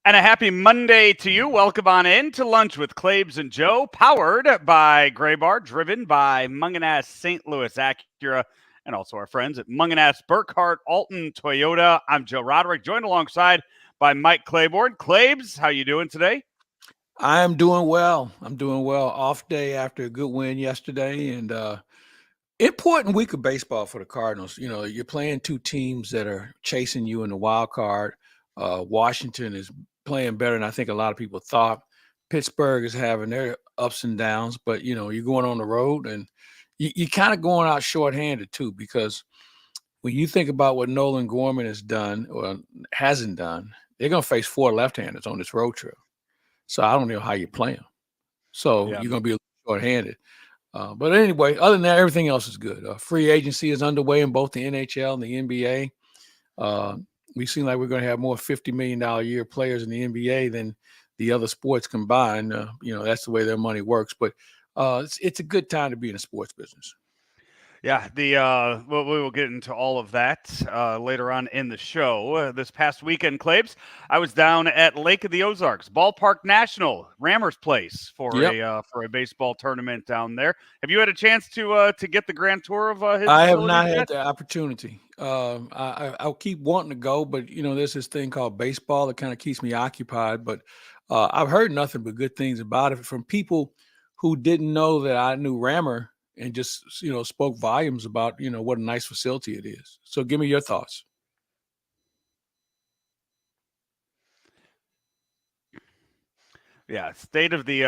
And a happy Monday to you. Welcome on in to Lunch with Claibs and Joe, powered by Gray Bar, driven by Munganass St. Louis Acura, and also our friends at Munganass Burkhart Alton Toyota. I'm Joe Roderick, joined alongside by Mike Claiborne. Claibs, how you doing today? I'm doing well. I'm doing well. Off day after a good win yesterday, and important week of baseball for the Cardinals. You know, you're playing two teams that are chasing you in the wild card. Washington is playing better than I think a lot of people thought. Pittsburgh is having their ups and downs, but you're going on the road, and you're kind of going out shorthanded too, because when you think about what Nolan Gorman has done or hasn't done, they're going to face four left-handers on this road trip. So I don't know how you play them. So Yeah. you're going to be a little short-handed. But anyway, other than that, everything else is good. Free agency is underway in both the NHL and the NBA. We seem like we're going to have more $50 million a year players in the NBA than the other sports combined. That's the way their money works. But it's a good time to be in the sports business. Yeah, we will get into all of that later on in the show. This past weekend, Claibs, I was down at Lake of the Ozarks, Ballpark National, Rammer's Place for a baseball tournament down there. Have you had a chance to get the grand tour of his? I have not had the opportunity. I'll keep wanting to go, but there's this thing called baseball that kind of keeps me occupied. But I've heard nothing but good things about it from people who didn't know that I knew Rammer, and just, spoke volumes about, what a nice facility it is. So give me your thoughts. Yeah, state of the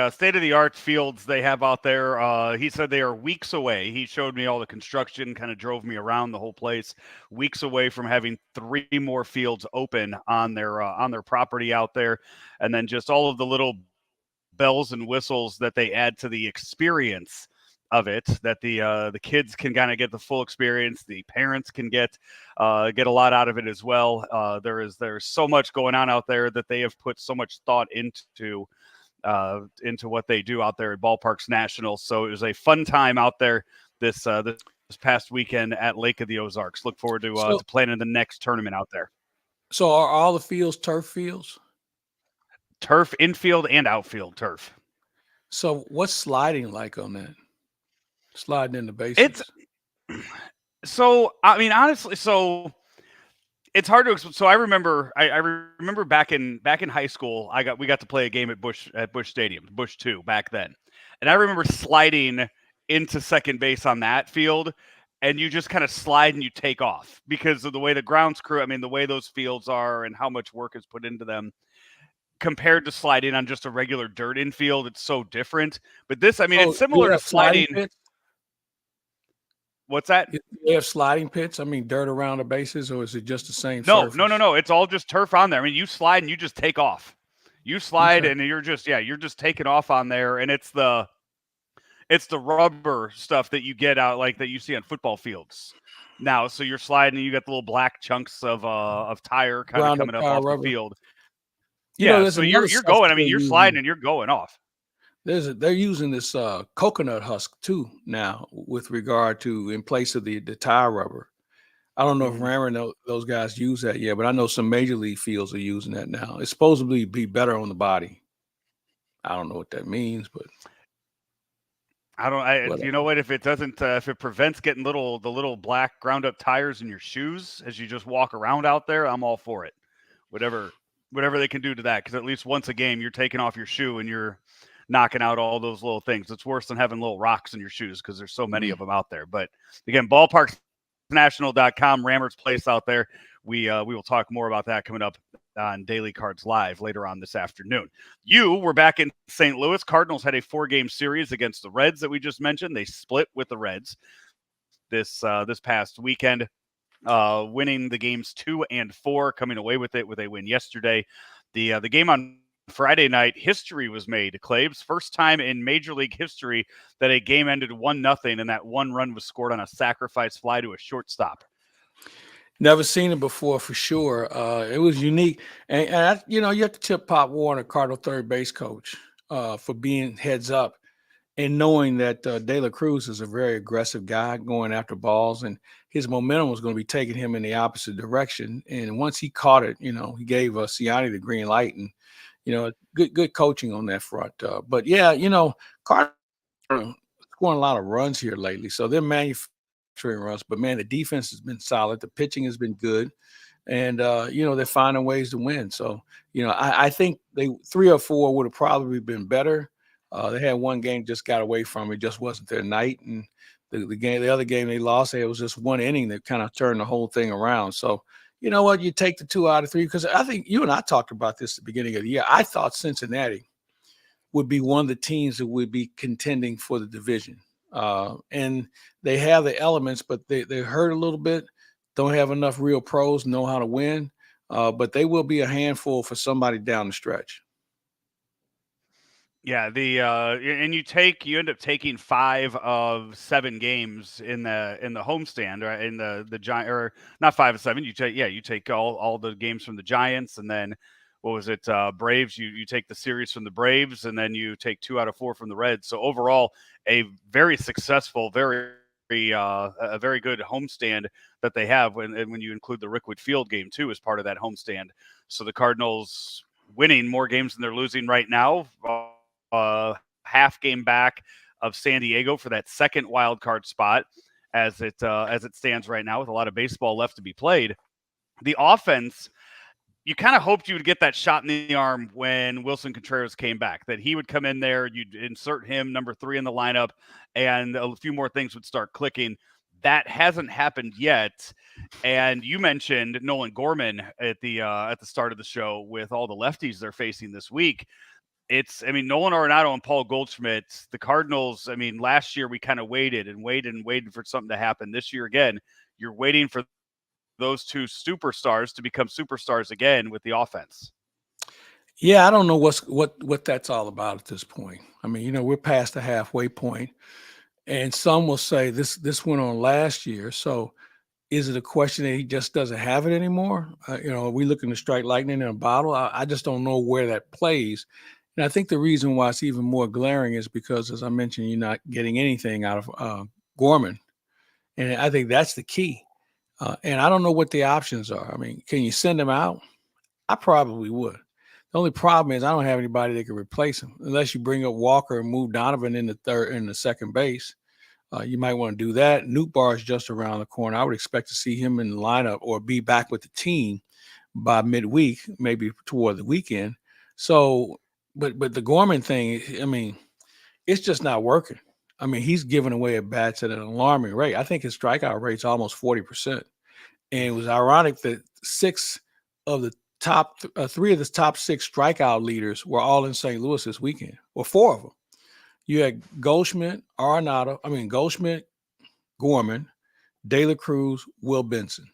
art fields they have out there. He said they are weeks away. He showed me all the construction, kind of drove me around the whole place. Weeks away from having 3 more fields open on their property out there, and then just all of the little bells and whistles that they add to the experience of it, that the kids can kind of get the full experience, the parents can get a lot out of it as well. There's so much going on out there that they have put so much thought into what they do out there at Ballparks National. So it was a fun time out there this past weekend at Lake of the Ozarks. Look forward to playing in the next tournament out there. So are all the fields turf fields? Turf, infield and outfield turf. So what's sliding like on that? Sliding in the bases. Honestly, it's hard to explain. So I remember back in high school, we got to play a game at Busch Stadium, Busch 2 back then. And I remember sliding into second base on that field, and you just kind of slide and you take off because of the way the grounds crew, the way those fields are and how much work is put into them. Compared to sliding on just a regular dirt infield, it's so different. But this, it's similar to sliding. What's that? They have sliding pits? Dirt around the bases, or is it just the same surface? No. It's all just turf on there. You slide and you just take off. You slide and you're just taking off on there, and it's the rubber stuff that you get out, like that you see on football fields now. So you're sliding and you got the little black chunks of tire kind of coming up off the field. So you're going. You're sliding and you're going off. They're using this coconut husk too now, with regard to in place of the tire rubber. I don't know if Rammer those guys use that yet, but I know some major league fields are using that now. It's supposed to be better on the body. I don't know what that means, but you know what? If it doesn't, if it prevents getting the little black ground up tires in your shoes as you just walk around out there, I'm all for it. Whatever they can do to that, because at least once a game you're taking off your shoe and you're knocking out all those little things. It's worse than having little rocks in your shoes because there's so many of them out there. But again, ballparksnational.com, Rammer's Place out there. We will talk more about that coming up on Daily Cards Live later on this afternoon. You were back in St. Louis. Cardinals had a 4-game series against the Reds that we just mentioned. They split with the Reds this past weekend, winning the games 2 and 4, coming away with it with a win yesterday. The game on Friday night, history was made. Claibs, first time in Major League history that a game ended 1-0, and that one run was scored on a sacrifice fly to a shortstop. Never seen it before, for sure. It was unique, and you have to tip Pop Warner, Cardinal third base coach, for being heads up and knowing that De La Cruz is a very aggressive guy going after balls, and his momentum was going to be taking him in the opposite direction. And once he caught it, he gave Siani the green light, and good coaching on that front. But yeah, Cardinals are scoring a lot of runs here lately, so they're manufacturing runs. But man, the defense has been solid. The pitching has been good, and they're finding ways to win. So I think they 3 or 4 would have probably been better. They had one game just got away from it, just wasn't their night, and the other game they lost, it was just one inning that kind of turned the whole thing around. So you know what, you take the 2 out of 3, because I think you and I talked about this at the beginning of the year. I thought Cincinnati would be one of the teams that would be contending for the division, and they have the elements, but they hurt a little bit. Don't have enough real pros, know how to win, but they will be a handful for somebody down the stretch. Yeah, and you end up taking 5 of 7 games in the homestand, right? In the Giant, or not 5 of 7. You take all the games from the Giants, and then what was it? Braves. You take the series from the Braves, and then you take 2 out of 4 from the Reds. So overall, a very successful, a very good homestand that they have, when you include the Rickwood Field game too as part of that homestand. So the Cardinals winning more games than they're losing right now. Half game back of San Diego for that second wild card spot as it stands right now, with a lot of baseball left to be played. The offense, you kind of hoped you would get that shot in the arm when Wilson Contreras came back, that he would come in there, you'd insert him number 3 in the lineup, and a few more things would start clicking. That hasn't happened yet. And you mentioned Nolan Gorman at the start of the show with all the lefties they're facing this week. Nolan Arenado and Paul Goldschmidt, the Cardinals, last year we kind of waited and waited and waited for something to happen. This year, again, you're waiting for those 2 superstars to become superstars again with the offense. Yeah, I don't know what that's all about at this point. We're past the halfway point, and some will say this went on last year. So is it a question that he just doesn't have it anymore? Are we looking to strike lightning in a bottle? I just don't know where that plays. And I think the reason why it's even more glaring is because, as I mentioned, you're not getting anything out of Gorman. And I think that's the key. And I don't know what the options are. Can you send him out? I probably would. The only problem is I don't have anybody that can replace him unless you bring up Walker and move Donovan in the second base. You might want to do that. Newt Bar is just around the corner. I would expect to see him in the lineup or be back with the team by midweek, maybe toward the weekend. So, but the Gorman thing, it's just not working. He's giving away at bats at an alarming rate. I think his strikeout rate's almost 40%. And it was ironic that 3 of the top 6 strikeout leaders were all in St. Louis this weekend, or 4 of them. You had Goldschmidt, Gorman, De La Cruz, Will Benson.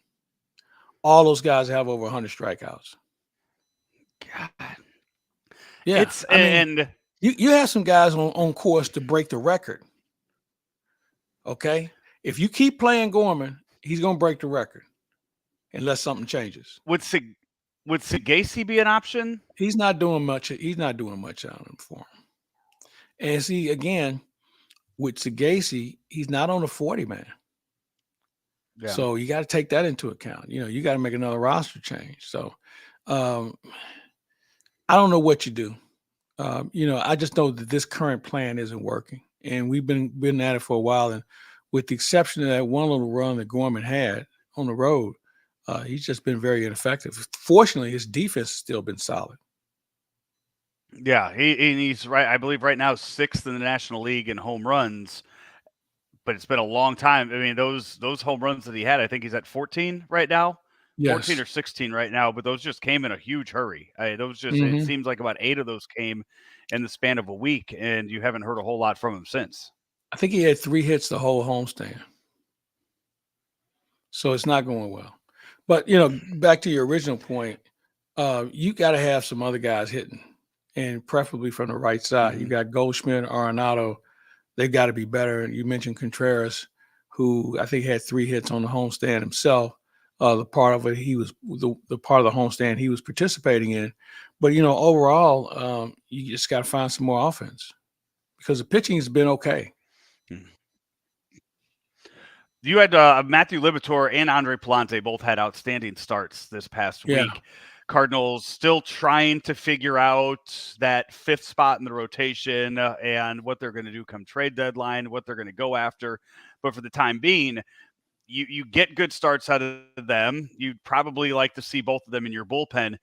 All those guys have over 100 strikeouts. God. Yeah, you have some guys on course to break the record. Okay, if you keep playing Gorman, he's going to break the record unless something changes. Would Sagasi be an option? He's not doing much. He's not doing much on him for him. And see, again, with Sagasi, he's not on the 40 man. Yeah. So you got to take that into account. You got to make another roster change. So I don't know what you do. I just know that this current plan isn't working, and we've been at it for a while. And with the exception of that one little run that Gorman had on the road, he's just been very ineffective. Fortunately, his defense has still been solid. Yeah, he's right. I believe right now 6th in the National League in home runs, but it's been a long time. Those home runs that he had, I think he's at 14 right now. Yes. 14 or 16 right now, but those just came in a huge hurry. It seems like about 8 of those came in the span of a week, and you haven't heard a whole lot from him since. I think he had 3 hits the whole homestand. So it's not going well. But, back to your original point, you got to have some other guys hitting, and preferably from the right side. Mm-hmm. You got Goldschmidt, Arenado. They've got to be better. And you mentioned Contreras, who I think had 3 hits on the homestand himself. The part of it, he was the part of the homestand he was participating in. But, overall, you just got to find some more offense, because the pitching has been okay. You had Matthew Liberatore and Andre Palante both had outstanding starts this past Yeah. week. Cardinals still trying to figure out that fifth spot in the rotation and what they're going to do come trade deadline, what they're going to go after. But for the time being, you get good starts out of them. You'd probably like to see both of them in your bullpen.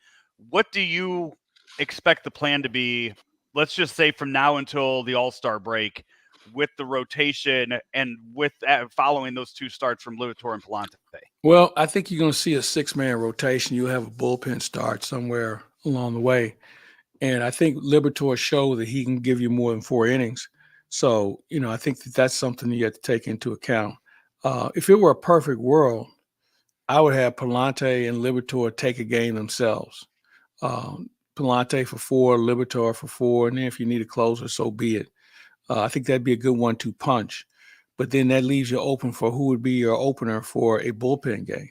What do you expect the plan to be, let's just say from now until the All-Star break, with the rotation and with following those two starts from Liberatore and Palante? Well, I think you're going to see a 6-man rotation. You'll have a bullpen start somewhere along the way. And I think Liberatore showed that he can give you more than 4 innings. So, I think that's something you have to take into account. If it were a perfect world, I would have Palante and Liberatore take a game themselves. Palante for 4, Liberatore for 4, and then if you need a closer, so be it. I think that'd be a good 1-2 punch. But then that leaves you open for who would be your opener for a bullpen game.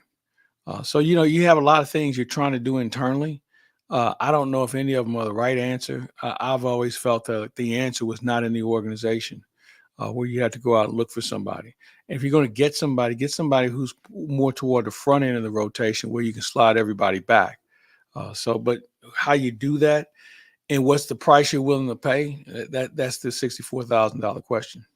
So, you have a lot of things you're trying to do internally. I don't know if any of them are the right answer. I've always felt that the answer was not in the organization, where you have to go out and look for somebody. And if you're going to get somebody who's more toward the front end of the rotation where you can slide everybody back. But how you do that and what's the price you're willing to pay, that's the $64,000 question.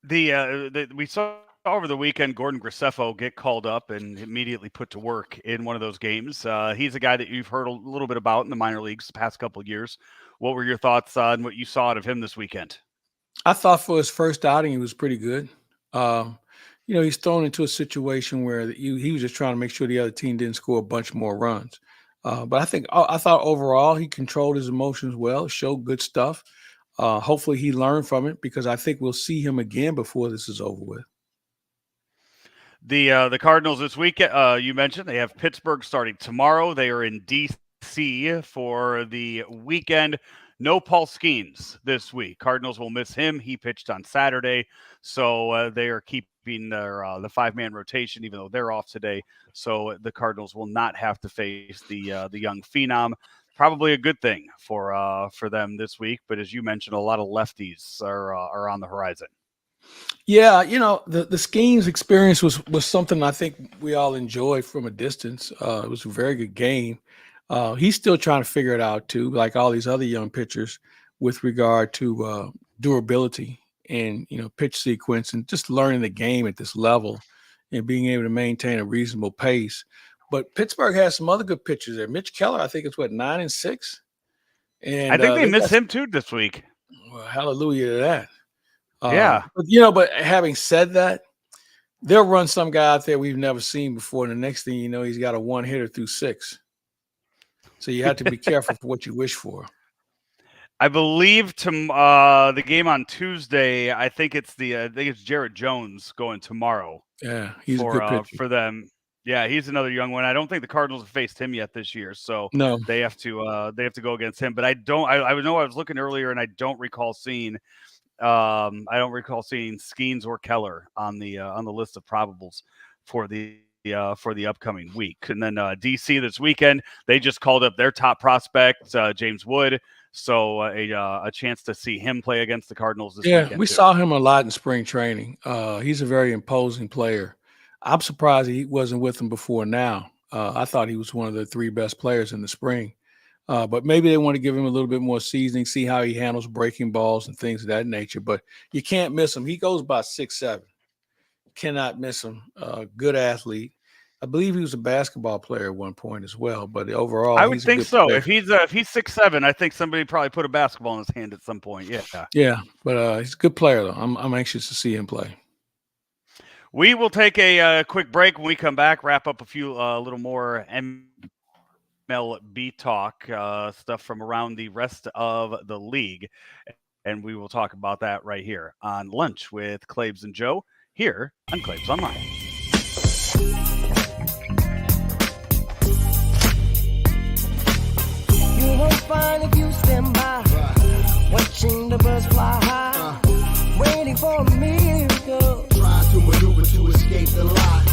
We saw over the weekend Gordon Graceffo get called up and immediately put to work in one of those games. He's a guy that you've heard a little bit about in the minor leagues the past couple of years. What were your thoughts on what you saw out of him this weekend? I thought for his first outing, he was pretty good. He's thrown into a situation where he was just trying to make sure the other team didn't score a bunch more runs. But I thought overall he controlled his emotions well, showed good stuff. Hopefully he learned from it, because I think we'll see him again before this is over with. The Cardinals this week, you mentioned they have Pittsburgh starting tomorrow. They are in D.C. for the weekend. No Paul Skeens this week. Cardinals will miss him. He pitched on Saturday, so they are keeping their the 5-man rotation, even though they're off today. So the Cardinals will not have to face the young phenom. Probably a good thing for them this week. But as you mentioned, a lot of lefties are on the horizon. Yeah, the Skeens experience was something I think we all enjoyed from a distance. It was a very good game. He's still trying to figure it out too, like all these other young pitchers, with regard to durability and pitch sequence and just learning the game at this level and being able to maintain a reasonable pace. But Pittsburgh has some other good pitchers there. Mitch Keller, I think it's 9-6, and I think they miss him too this week. Well, hallelujah to that. Yeah, but having said that, they'll run some guy out there we've never seen before, and the next thing you know, he's got a 1-hitter through 6. So you have to be careful for what you wish for. I believe the game on Tuesday. I think it's Jarrett Jones going tomorrow. Yeah, he's a good pitcher for them. Yeah, he's another young one. I don't think the Cardinals have faced him yet this year, so no, they have to go against him. But I know I was looking earlier, and I don't recall seeing Skeens or Keller on the list of probables for the upcoming week. And then DC this weekend, they just called up their top prospect, James Wood. So a chance to see him play against the Cardinals this weekend. Yeah, we saw him a lot in spring training. He's a very imposing player. I'm surprised he wasn't with them before now. I thought he was one of the 3 best players in the spring. But maybe they want to give him a little bit more seasoning, see how he handles breaking balls and things of that nature. But you can't miss him. He goes by 6'7". Cannot miss him. Good athlete. I believe he was a basketball player at one point as well. But overall, I would think so. Player. If he's 6'7", I think somebody probably put a basketball in his hand at some point. Yeah. Yeah, but he's a good player though. I'm anxious to see him play. We will take a quick break. When we come back, wrap up a few little more MLB talk stuff from around the rest of the league. And we will talk about that right here on Lunch with Claibs and Joe here on Claibs Online. You won't find if you stand by, watching the birds fly high, waiting for a miracle. Try to maneuver to escape the lie.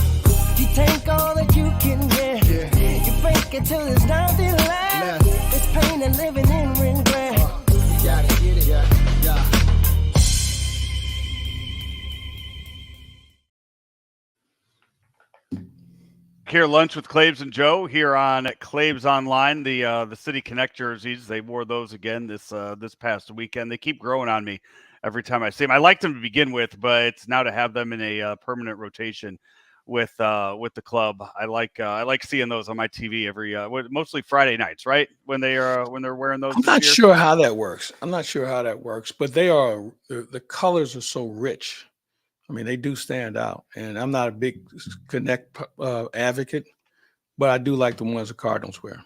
You take all that you can get. You fake it till there's nothing left. It's pain and living in regret. You got here, lunch with Claibs and Joe here on Claibs Online. The City Connect jerseys, they wore those again this past weekend. They keep growing on me every time I see them. I liked them to begin with, but now to have them in a permanent rotation with the club, I like seeing those on my TV every mostly Friday nights, right? When they're wearing those. I'm not sure how that works. But the colors are so rich. I mean, they do stand out, and I'm not a big Connect advocate, but I do like the ones the Cardinals wear.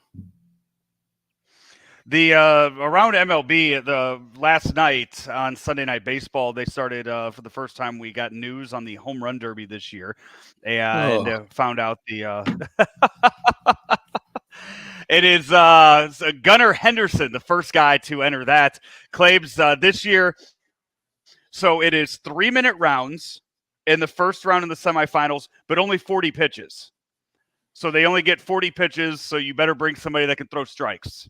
The around MLB, the last night on Sunday Night Baseball, they started for the first time. We got news on the home run derby this year, and found out the it is Gunnar Henderson, the first guy to enter that. Claibs this year. So it is 3-minute rounds in the first round in the semifinals, but only 40 pitches. So they only get 40 pitches, so you better bring somebody that can throw strikes.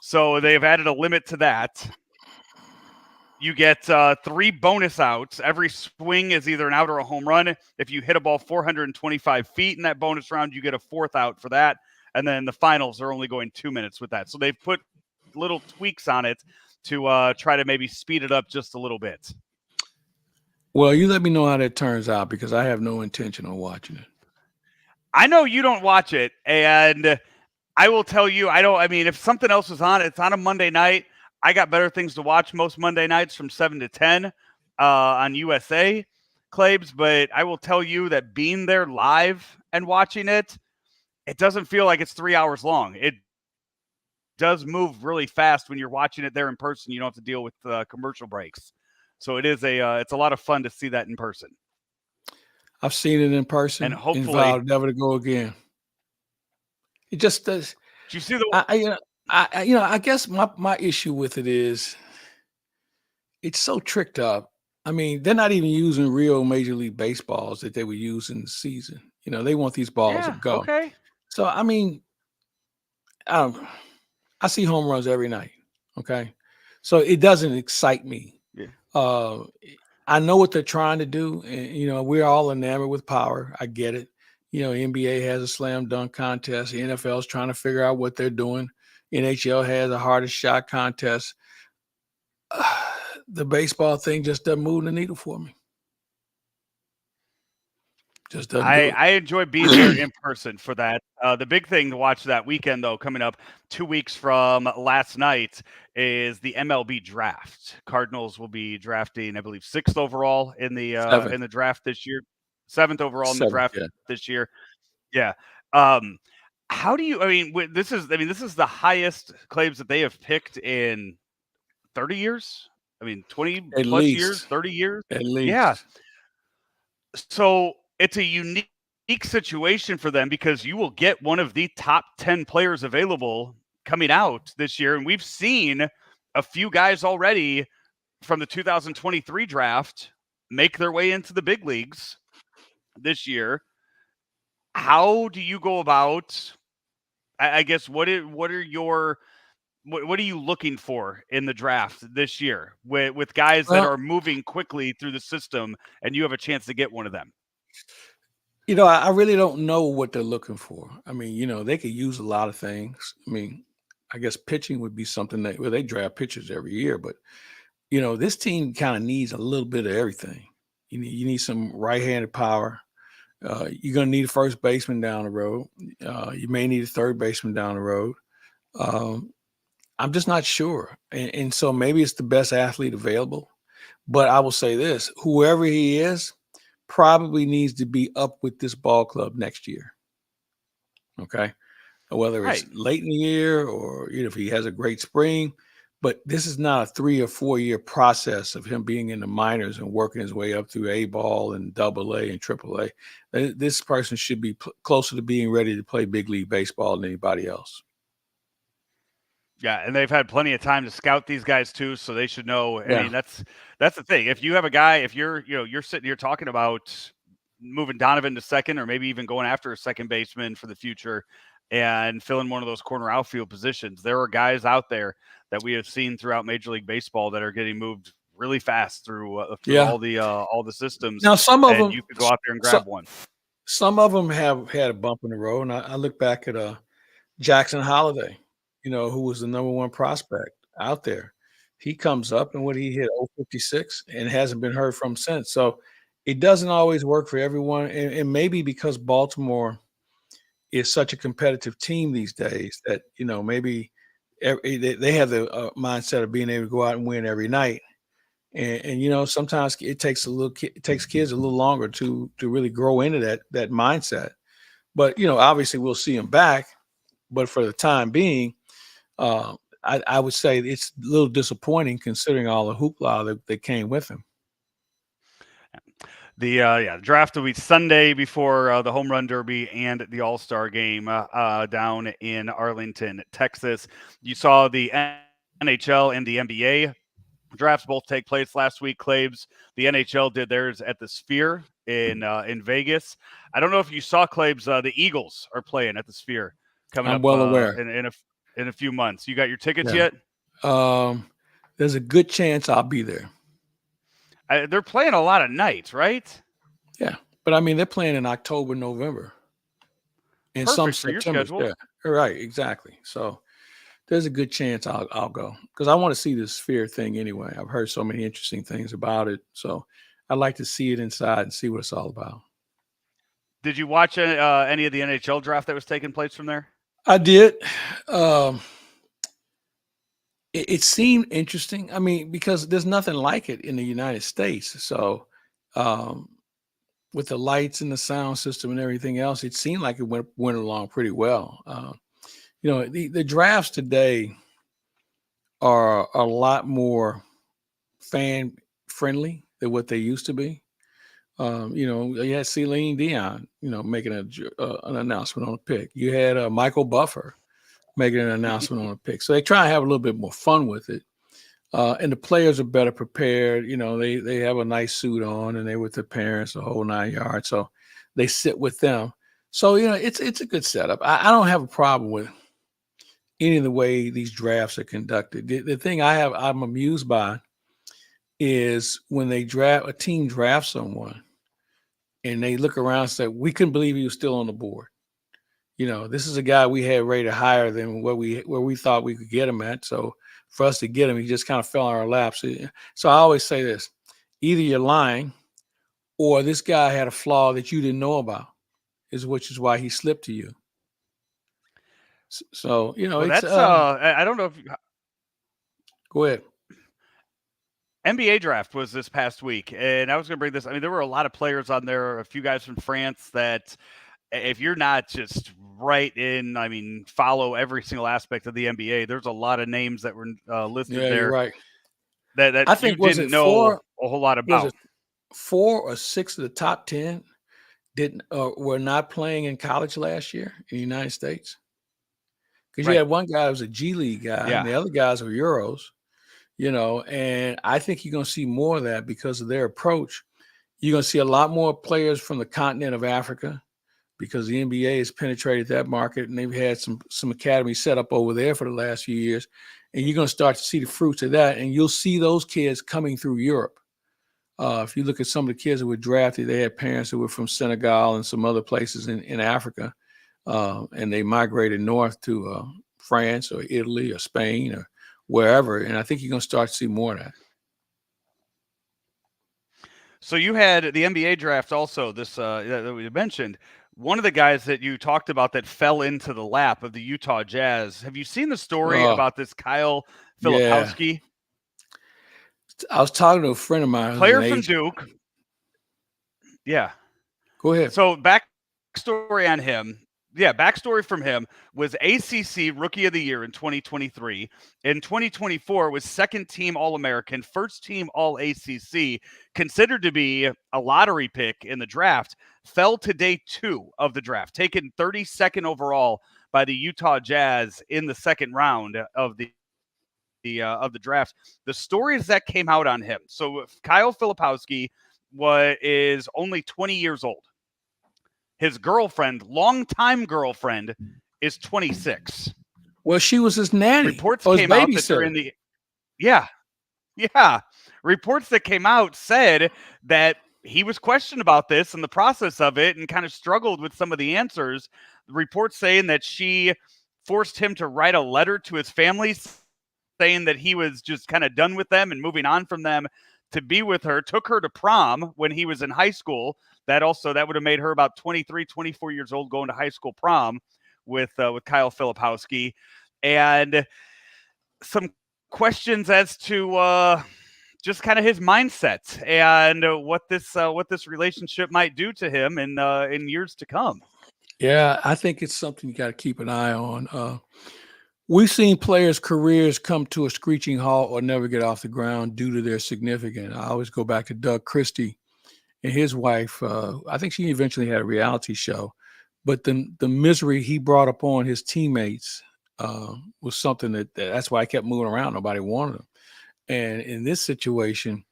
So they have added a limit to that. You get 3 bonus outs. Every swing is either an out or a home run. If you hit a ball 425 feet in that bonus round, you get a 4th out for that. And then the finals are only going 2 minutes with that. So they've put little tweaks on it to try to maybe speed it up just a little bit. Well, you let me know how that turns out, because I have no intention of watching it. I know you don't watch it, and I will tell you, if something else is on, it's on a Monday night. I got better things to watch most Monday nights from 7 to 10 on USA, Claibs, but I will tell you that being there live and watching it, it doesn't feel like it's 3 hours long. It does move really fast when you're watching it there in person. You don't have to deal with commercial breaks. So it is it's a lot of fun to see that in person. I've seen it in person, and hopefully vowed never to go again. It just does. Did you see the? I guess my issue with it is it's so tricked up. I mean, they're not even using real Major League Baseballs that they would use in the season. They want these balls to go. Okay. So I mean, I see home runs every night. Okay. So it doesn't excite me. Yeah. I know what they're trying to do. And, we're all enamored with power. I get it. NBA has a slam dunk contest. The NFL is trying to figure out what they're doing. NHL has a hardest shot contest. The baseball thing just doesn't move the needle for me. Just doesn't. I enjoy being there in person for that. The big thing to watch that weekend, though, coming up 2 weeks from last night, is the MLB draft. Cardinals will be drafting, I believe, 6th overall in the draft this year. 7th overall in the draft this year. Yeah. How do you? This is the highest Claibs that they have picked in 30 years. 20 at plus least. years, 30 years. At least. Yeah. So it's a unique situation for them, because you will get one of the top 10 players available coming out this year. And we've seen a few guys already from the 2023 draft make their way into the big leagues this year. How do you go about, I guess, what are you looking for in the draft this year with guys that are moving quickly through the system, and you have a chance to get one of them? I really don't know what they're looking for. They could use a lot of things. I guess pitching would be something they draft pitchers every year, but this team kind of needs a little bit of everything. You need some right-handed power. You're going to need a first baseman down the road. You may need a third baseman down the road. I'm just not sure. And so maybe it's the best athlete available. But I will say this, whoever he is probably needs to be up with this ball club next year. Okay. Whether it's late in the year or if he has a great spring. But this is not a 3 or 4 year process of him being in the minors and working his way up through A ball and AA and AAA. This person should be closer to being ready to play big league baseball than anybody else. Yeah, and they've had plenty of time to scout these guys too, so they should know. That's the thing. If you have a guy, if you're sitting here talking about moving Donovan to second, or maybe even going after a second baseman for the future and filling one of those corner outfield positions, there are guys out there that we have seen throughout Major League Baseball that are getting moved really fast through all the systems. Now, some of them you could go out there and grab one. Some of them have had a bump in the road, and I look back at Jackson Holiday, who was the number one prospect out there. He comes up and what he hit 056 and hasn't been heard from since. So it doesn't always work for everyone, and maybe because Baltimore is such a competitive team these days that maybe they have the mindset of being able to go out and win every night. And sometimes it takes kids a little longer to really grow into that mindset. But obviously we'll see them back. But for the time being, I would say it's a little disappointing considering all the hoopla that came with him. The draft will be Sunday before the Home Run Derby and the All-Star Game down in Arlington, Texas. You saw the NHL and the NBA drafts both take place last week. Claibs, the NHL did theirs at the Sphere in Vegas. I don't know if you saw, Claibs, the Eagles are playing at the Sphere coming I'm up well aware. in a few months. You got your tickets Yeah. yet? There's a good chance I'll be there. They're playing a lot of nights, right? Yeah, but I mean they're playing in October, November, and some Perfect for your September. schedule. Yeah, right, exactly. So there's a good chance I'll go because I want to see this Sphere thing anyway. I've heard so many interesting things about it, so I'd like to see it inside and see what it's all about. Did you watch any of the NHL draft that was taking place from there? I did. It seemed interesting. I mean, because there's nothing like it in the United States. So with the lights and the sound system and everything else, it seemed like it went along pretty well. The drafts today are a lot more fan friendly than what they used to be. You had Celine Dion, making an announcement on a pick. You had Michael Buffer making an announcement on a pick. So they try and have a little bit more fun with it. And the players are better prepared. They have a nice suit on and they're with their parents, the whole 9 yards. So they sit with them. So, it's a good setup. I don't have a problem with any of the way these drafts are conducted. The thing I'm amused by is when a team drafts someone and they look around and say, we couldn't believe he was still on the board. This is a guy we had rated higher than where we thought we could get him at. So for us to get him, he just kind of fell on our laps. So I always say this: either you're lying, or this guy had a flaw that you didn't know about, which is why he slipped to you. So Well, it's that's I don't know if go ahead. NBA draft was this past week, and I was going to bring this. I mean, there were a lot of players on there, a few guys from France that, if you're not just right in, I mean, follow every single aspect of the NBA, there's a lot of names that were listed there. You're right. That I think you didn't know a whole lot about. 4 or 6 of the top 10 were not playing in college last year in the United States. Because you had one guy who was a G League guy, and the other guys were Euros. And I think you're going to see more of that because of their approach. You're going to see a lot more players from the continent of Africa, because the NBA has penetrated that market and they've had some academies set up over there for the last few years. And you're going to start to see the fruits of that. And you'll see those kids coming through Europe. If you look at some of the kids that were drafted, they had parents who were from Senegal and some other places in Africa. And they migrated north to France or Italy or Spain or wherever. And I think you're going to start to see more of that. So you had the NBA draft also, this that we mentioned. One of the guys that you talked about that fell into the lap of the Utah Jazz. Have you seen the story about this Kyle Filipowski? Yeah. I was talking to a friend of mine. Player from Duke. Yeah. Go ahead. So backstory on him. Yeah, backstory from him was ACC Rookie of the Year in 2023. In 2024 was second team All-American, first team All-ACC, considered to be a lottery pick in the draft, fell to day 2 of the draft, taken 32nd overall by the Utah Jazz in the second round of the draft. The stories that came out on him. So Kyle Filipowski is only 20 years old. His girlfriend, longtime girlfriend, is 26. Well, she was his nanny. Reports came out that they're in the Reports that came out said that he was questioned about this and the process of it and kind of struggled with some of the answers. The reports saying that she forced him to write a letter to his family saying that he was just kind of done with them and moving on from them to be with her, took her to prom when he was in high school. That would have made her about 23, 24 years old going to high school prom with Kyle Filipowski. And some questions as to just kind of his mindset and what this relationship might do to him in years to come. Yeah, I think it's something you got to keep an eye on. We've seen players' careers come to a screeching halt or never get off the ground due to their significance. I always go back to Doug Christie and his wife. I think she eventually had a reality show, but the misery he brought upon his teammates was something that's why I kept moving around. Nobody wanted him. And in this situation,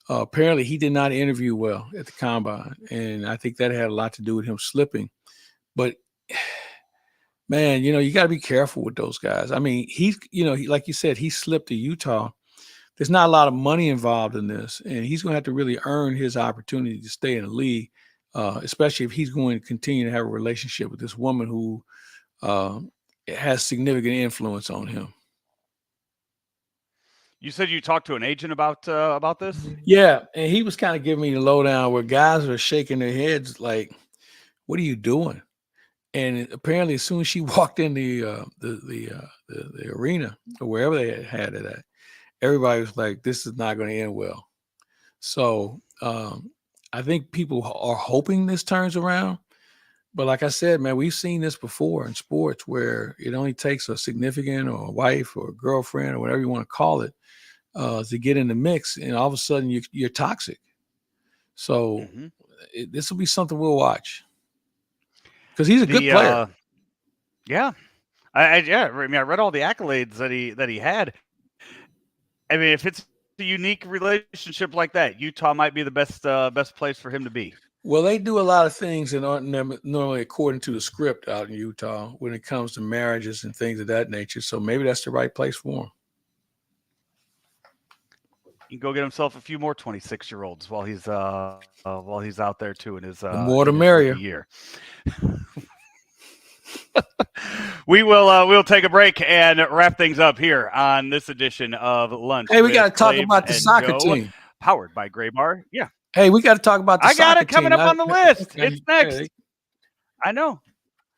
apparently he did not interview well at the combine. And I think that had a lot to do with him slipping. But man, you got to be careful with those guys. I mean, like you said, he slipped to Utah. There's not a lot of money involved in this, and he's going to have to really earn his opportunity to stay in the league, especially if he's going to continue to have a relationship with this woman who has significant influence on him. You said you talked to an agent about this? Yeah, and he was kind of giving me the lowdown where guys are shaking their heads like, "What are you doing?" And apparently, as soon as she walked in the arena or wherever they had it at, everybody was like, "This is not going to end well." So I think people are hoping this turns around. But like I said, man, we've seen this before in sports where it only takes a significant or a wife or a girlfriend or whatever you want to call it to get in the mix, and all of a sudden you're toxic. So this will be something we'll watch. Because he's a good player. Yeah. I read all the accolades that he had. I mean, if it's a unique relationship like that, Utah might be the best place for him to be. Well, they do a lot of things that aren't normally according to the script out in Utah when it comes to marriages and things of that nature. So maybe that's the right place for him. He can go get himself a few more 26-year-olds while he's out there too in his the more the merrier year. We'll take a break and wrap things up here on this edition of Lunch. Hey, we got to talk about the soccer team, powered by Gray Bar. Yeah. Hey, we got to talk about the soccer team. I got it coming up on the list. It's next. Hey. I know.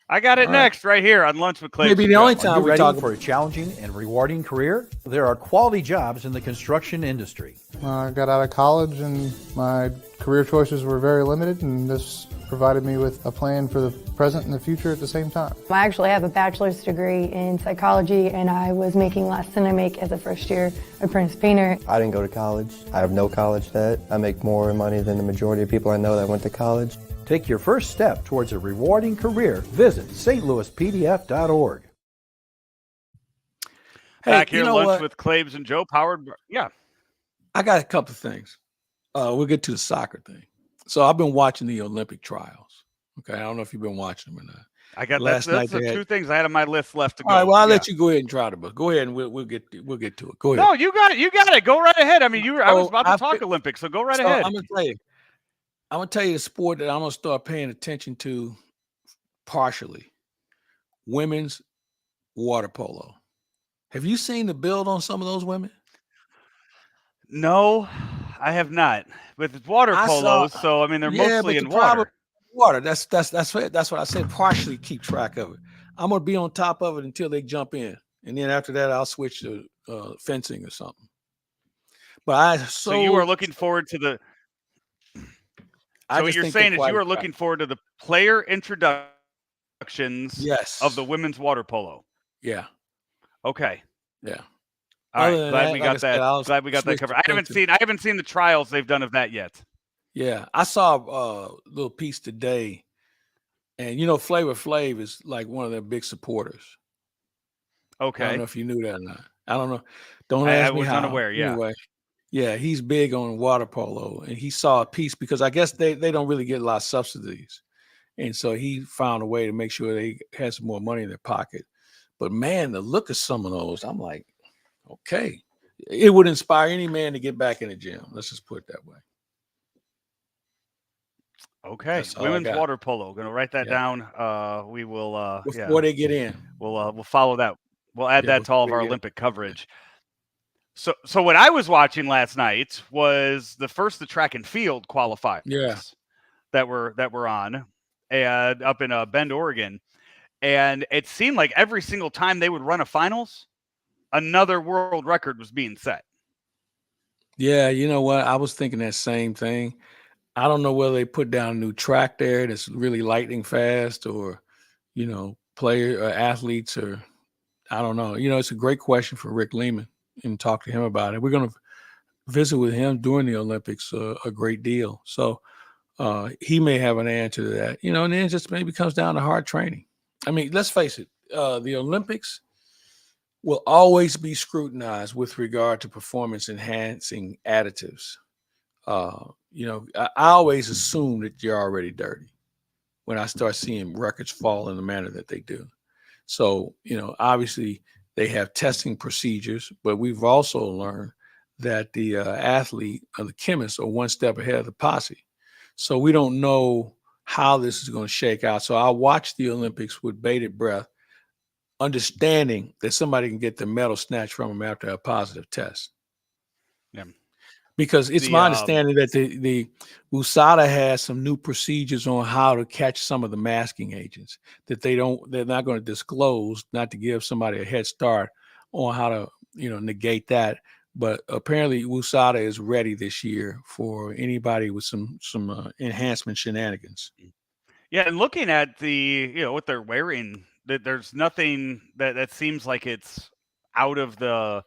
I got it next right here on Lunch with Claibs. Maybe the only time we talk for a challenging and rewarding career. There are quality jobs in the construction industry. I got out of college and my career choices were very limited, and this provided me with a plan for the present and the future at the same time. I actually have a bachelor's degree in psychology, and I was making less than I make as a first-year apprentice painter. I didn't go to college. I have no college debt. I make more money than the majority of people I know that went to college. Take your first step towards a rewarding career. Visit stlouispdf.org. Back here, Lunch with Claibs and Joe, powered by, yeah. I got a couple of things. We'll get to the soccer thing. So I've been watching the Olympic trials. Okay, I don't know if you've been watching them or not. I got that's the two things I had on my list left to go. All right, well, I'll let you go ahead and try to, but go ahead and we'll get to it. Go ahead. No, you got it. Go right ahead. I mean, I was about to talk Olympics, so go right ahead. I'm gonna tell you the sport that I'm gonna start paying attention to partially. Women's water polo. Have you seen the build on some of those women? No, I have not. But it's water polos, so I mean they're mostly in water. Water. That's what I said. Partially keep track of it. I'm gonna be on top of it until they jump in, and then after that, I'll switch to fencing or something. But so you are looking forward to the. So what you're saying is you are looking forward to the player introductions of the women's water polo. Yeah. Okay. Yeah. All right. Glad we got that. Glad we got that covered. I haven't seen the trials they've done of that yet. Yeah. I saw a little piece today, and Flavor Flav is like one of their big supporters. Okay. I don't know if you knew that or not. I don't know. Don't ask me how. I was unaware. Yeah. Anyway. Yeah, he's big on water polo, and he saw a piece because I guess they don't really get a lot of subsidies. And so he found a way to make sure they had some more money in their pocket. But man, the look of some of those, I'm like, okay. It would inspire any man to get back in the gym. Let's just put it that way. Okay, That's all I women's got. water polo. Gonna write that Yeah. down. We will. Before they get in. We'll follow that. We'll add Yeah, that to before all of they our get in. Olympic coverage. So what I was watching last night was the track and field qualifiers Yeah. that were on, and up in Bend, Oregon, and it seemed like every single time they would run a finals, another world record was being set. Yeah, you know what? I was thinking that same thing. I don't know whether they put down a new track there that's really lightning fast, or, player or athletes, or I don't know. It's a great question for Rick Lehman, and talk to him about it. We're going to visit with him during the Olympics a great deal. So he may have an answer to that, and then it just maybe comes down to hard training. I mean, let's face it, the Olympics will always be scrutinized with regard to performance enhancing additives. I always assume that you're already dirty when I start seeing records fall in the manner that they do. So, obviously they have testing procedures, but we've also learned that the athlete or the chemists are one step ahead of the posse. So we don't know how this is going to shake out. So I watch the Olympics with bated breath, understanding that somebody can get the medal snatched from them after a positive test. Yeah. Because it's my understanding that the USADA has some new procedures on how to catch some of the masking agents that they're not going to disclose, not to give somebody a head start on how to, negate that. But apparently USADA is ready this year for anybody with some enhancement shenanigans. Yeah, and looking at what they're wearing, that there's nothing that seems like it's out of the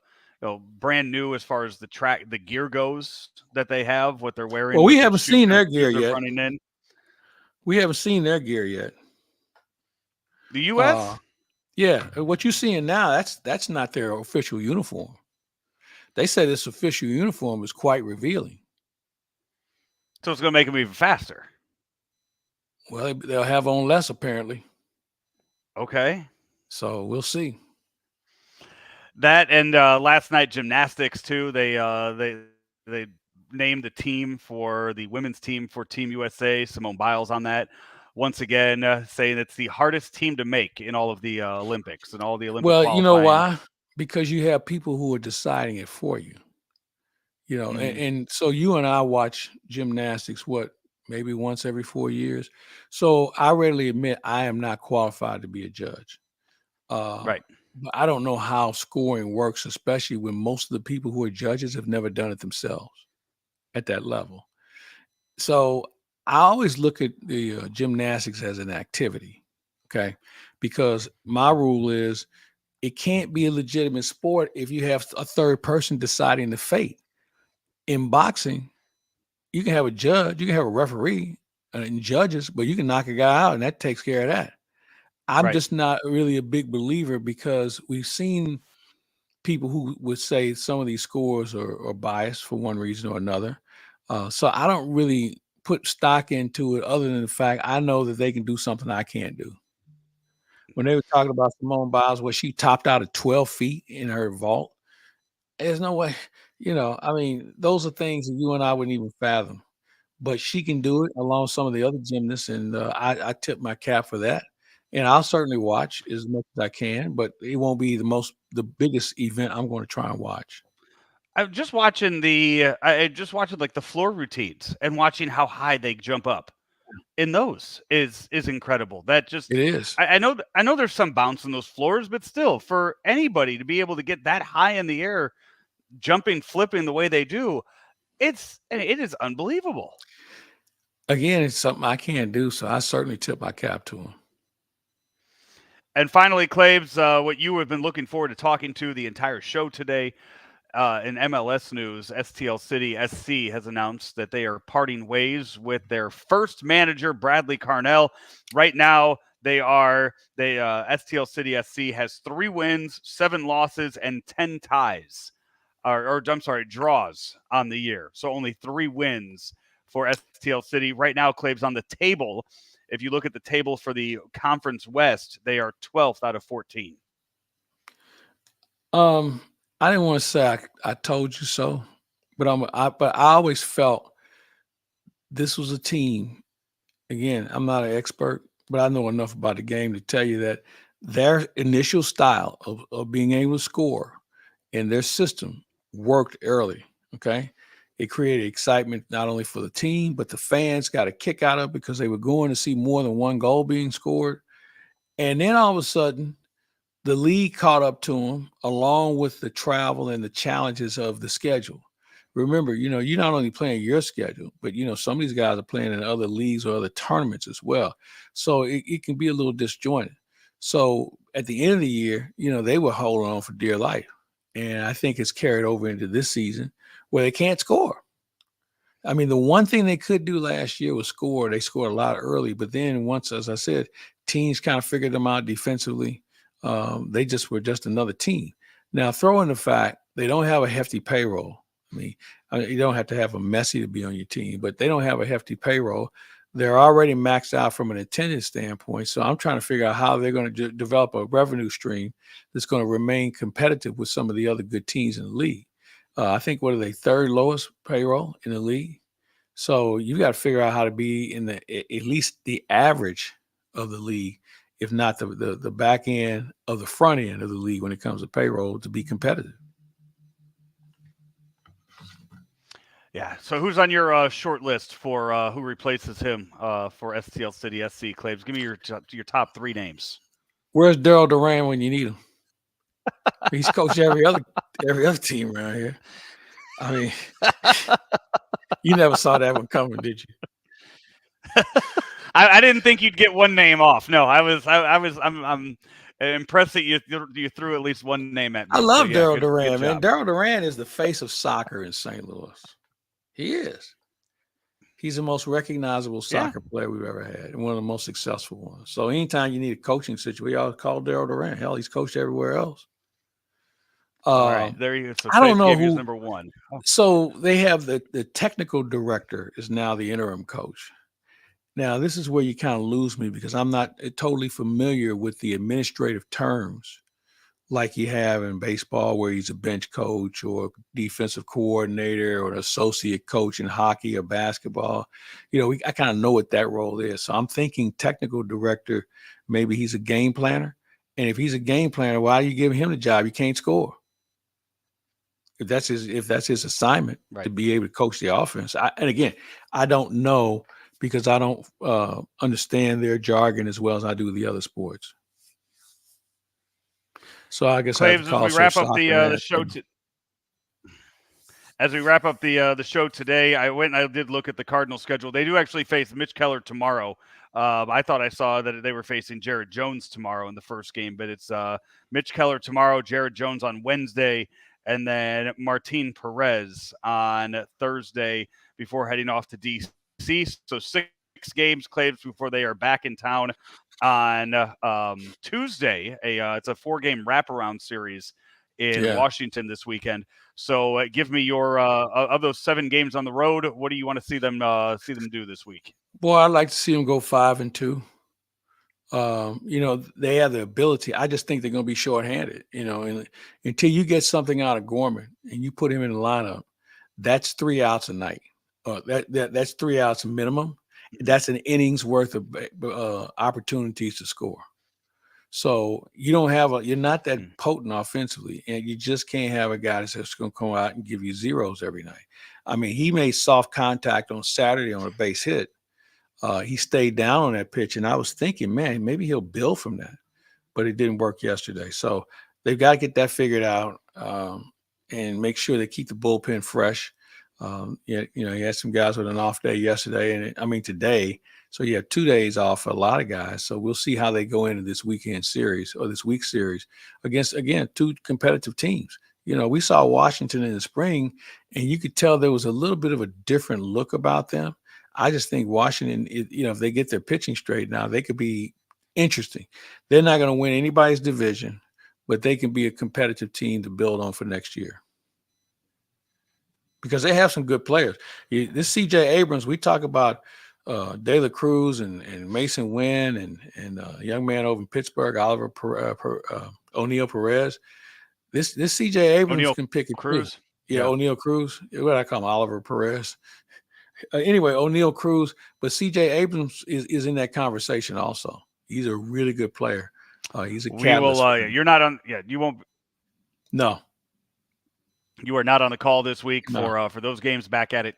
brand new as far as the gear goes that they have, what they're wearing. Well, we with the haven't shoes seen their gear they're yet. running in. We haven't seen their gear yet. The U.S. Yeah, what you're seeing now, that's not their official uniform. They say this official uniform is quite revealing. So it's going to make them even faster. Well, they'll have on less apparently. Okay. So we'll see. That and last night gymnastics too. They named the team for the women's team for Team USA. Simone Biles on that. Once again, saying it's the hardest team to make in all of the Olympics and all the Olympic Well, qualifying. you know why? Because you have people who are deciding it for you. And so you and I watch gymnastics, maybe once every 4 years. So I readily admit I am not qualified to be a judge. Right. But I don't know how scoring works, especially when most of the people who are judges have never done it themselves at that level. So I always look at the gymnastics as an activity, okay? Because my rule is it can't be a legitimate sport if you have a third person deciding the fate. In boxing, you can have a judge, you can have a referee and judges, but you can knock a guy out and that takes care of that. I'm just not really a big believer because we've seen people who would say some of these scores are biased for one reason or another. So I don't really put stock into it other than the fact I know that they can do something I can't do. When they were talking about Simone Biles, where she topped out at 12 feet in her vault, there's no way, I mean, those are things that you and I wouldn't even fathom. But she can do it along with some of the other gymnasts, and I tip my cap for that. And I'll certainly watch as much as I can, but it won't be the biggest event I'm going to try and watch. I'm just watching like the floor routines and watching how high they jump up. In those is incredible. That just It is. I know there's some bounce in those floors, but still, for anybody to be able to get that high in the air, jumping, flipping the way they do, it is unbelievable. Again, it's something I can't do, so I certainly tip my cap to them. And finally, Claibs, what you have been looking forward to talking to the entire show today, in MLS news, STL City SC has announced that they are parting ways with their first manager, Bradley Carnell. Right now, STL City SC has 3 wins, 7 losses, and 10 ties. Draws on the year. So only 3 wins for STL City. Right now, Claibs on the table. If you look at the table for the Conference West, they are 12th out of 14. I didn't want to say I told you so, but I always felt this was a team again, I'm not an expert, but I know enough about the game to tell you that their initial style of being able to score in their system worked early. Okay. It created excitement not only for the team, but the fans got a kick out of it because they were going to see more than one goal being scored. And then all of a sudden, the league caught up to them along with the travel and the challenges of the schedule. Remember, you're not only playing your schedule, but some of these guys are playing in other leagues or other tournaments as well. So it can be a little disjointed. So at the end of the year, they were holding on for dear life. And I think it's carried over into this season where they can't score. I mean, the one thing they could do last year was score. They scored a lot early, but then once, as I said, teams kind of figured them out defensively. They just were just another team. Now, throw in the fact they don't have a hefty payroll. I mean, you don't have to have a Messi to be on your team, but they don't have a hefty payroll. They're already maxed out from an attendance standpoint. So I'm trying to figure out how they're going to develop a revenue stream that's going to remain competitive with some of the other good teams in the league. I think, what are they, third lowest payroll in the league? So you got to figure out how to be in at least the average of the league, if not the back end of the front end of the league when it comes to payroll to be competitive. Yeah. So who's on your short list for who replaces him for STL City SC? Claibs, give me your top 3 names. Where's Daryl Duran when you need him? He's coached every other team around here. I mean, you never saw that one coming, did you? I didn't think you'd get one name off. No, I'm impressed that you threw at least one name at me. I love Daryl Duran, man. Daryl Duran is the face of soccer in St. Louis. He is. He's the most recognizable soccer player we've ever had and one of the most successful ones. So anytime you need a coaching situation, we always call Daryl Duran. Hell, he's coached everywhere else. All right, there you go. So I don't know who's number 1. So they have the technical director is now the interim coach. Now, this is where you kind of lose me because I'm not totally familiar with the administrative terms like you have in baseball where he's a bench coach or defensive coordinator or an associate coach in hockey or basketball. I kind of know what that role is. So I'm thinking technical director, maybe he's a game planner. And if he's a game planner, why are you giving him the job? You can't score. If that's his assignment, right, to be able to coach the offense. And again, I don't know because I don't understand their jargon as well as I do the other sports. So I guess Claibs, as we wrap up the show, as we wrap up the show today, I went and I did look at the Cardinals schedule. They do actually face Mitch Keller tomorrow. I thought I saw that they were facing Jared Jones tomorrow in the first game, but it's Mitch Keller tomorrow, Jared Jones on Wednesday, and then Martin Perez on Thursday before heading off to DC. So 6 games, Claibs, before they are back in town on Tuesday. It's a 4-game wraparound series in Washington this weekend. So give me your of those 7 games on the road. What do you want to see them do this week? Boy, I'd like to see them go 5-2. They have the ability. I just think they're going to be shorthanded. And until you get something out of Gorman and you put him in the lineup, that's 3 outs a night. That's 3 outs minimum. That's an innings worth of opportunities to score. So you're not that potent offensively, and you just can't have a guy that's just going to come out and give you zeros every night. I mean, he made soft contact on Saturday on a base hit. He stayed down on that pitch, and I was thinking, man, maybe he'll build from that, but it didn't work yesterday. So they've got to get that figured out and make sure they keep the bullpen fresh. You had some guys with an off day yesterday, today. So you have 2 days off for a lot of guys. So we'll see how they go into this weekend series or this week series against, again, 2 competitive teams. We saw Washington in the spring, and you could tell there was a little bit of a different look about them. I just think Washington, if they get their pitching straight now, they could be interesting. They're not going to win anybody's division, but they can be a competitive team to build on for next year. Because they have some good players. This C.J. Abrams, we talk about De La Cruz and Mason Wynn and a young man over in Pittsburgh, O'Neal Perez. This C.J. Abrams can pick a Cruz. Yeah, O'Neal Cruz. What I call him, Oliver Perez. Anyway, O'Neal Cruz, but C.J. Abrams is in that conversation also. He's a really good player. He's a catalyst. You're not on. Yeah, you won't. No. You are not on the call this week No. for those games. Back at it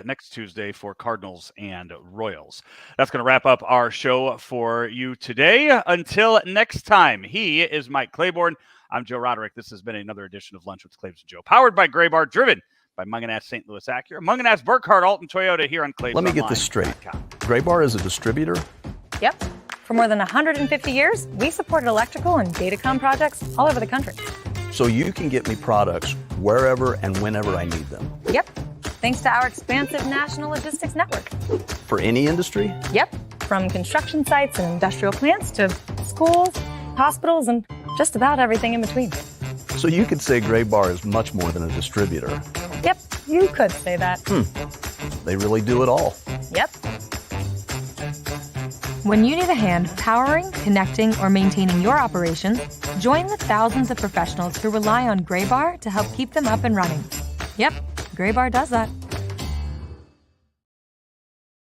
next Tuesday for Cardinals and Royals. That's going to wrap up our show for you today. Until next time, he is Mike Claiborne. I'm Joe Roderick. This has been another edition of Lunch with Claibs Joe, powered by Gray Bar, driven by Munganast St. Louis Acura, Munganast Burkhardt Alton Toyota here on Claibs. Let me get this straight. Gray Bar is a distributor? Yep. For more than 150 years, we supported electrical and datacom projects all over the country. So you can get me products wherever and whenever I need them? Yep. Thanks to our expansive national logistics network. For any industry? Yep. From construction sites and industrial plants to schools, hospitals, and just about everything in between. So you could say Gray Bar is much more than a distributor? Yep, you could say that. They really do it all. Yep. When you need a hand powering, connecting, or maintaining your operations, join the thousands of professionals who rely on Gray Bar to help keep them up and running. Yep, Gray Bar does that.